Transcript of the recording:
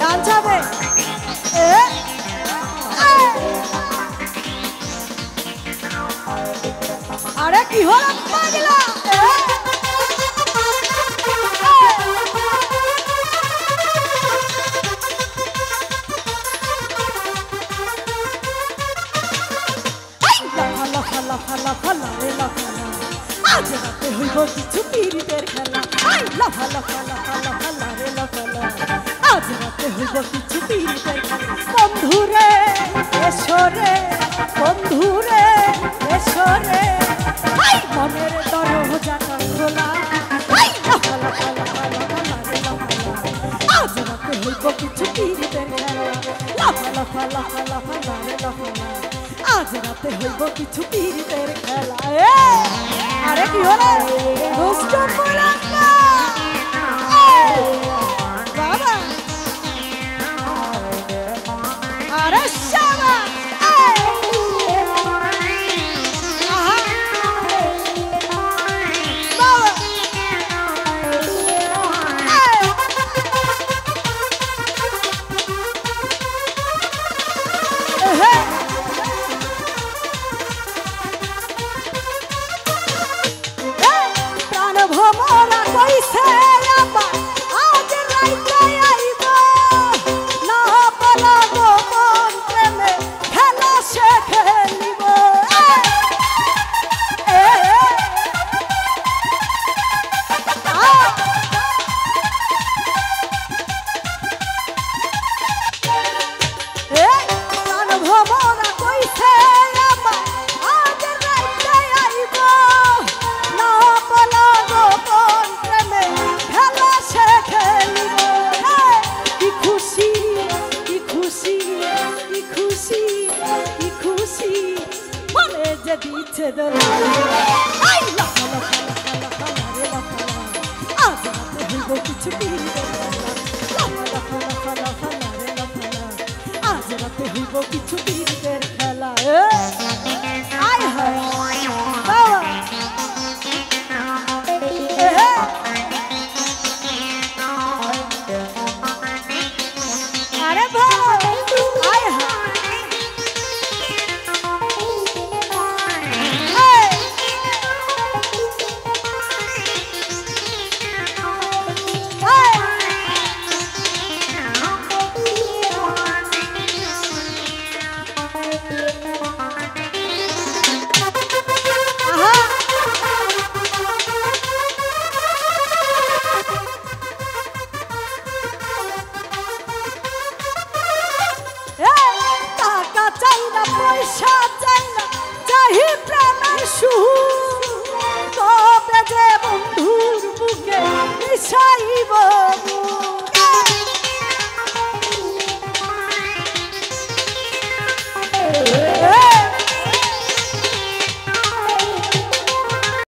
গান যাবে আরে কি হলো পাগলা আজ রাতে হইব কিছু পীড়িতের খেলা লাফা লাফা লাফা লাফা লারে লাফা আজ রাতে হইব কিছু পীড়িতের খেলা বন্ধুরে এসরে বন্ধুরে এসরে মনের দরজাটা খোলা লাফা লাফা লাফা লাফা লারে লাফা আজ রাতে হইব কিছু পীড়িতের খেলা লাফা লাফা লাফা লাফা লারে লাফা আজ রাতে হইব কিছু পীড়িতের খেলা আরে কি হলো দুষ্ট পরাক্কা বাবা আরে শালা দিচ্ছে দোলা আই লাফা লাফা লাফা লাফা লারে লাফা আজ রাতে হইব কিছু পীড়িতের খেলা লাফা লাফা লাফা লাফা লারে লাফা আজ রাতে হইব কিছু পীড়িতের খেলা আয় হায় বাবা আরে ভাই আয় হায় পয়সা চাই না চাহি প্রেমের সুর তবে যে বন্ধুর বুকে মিশাইব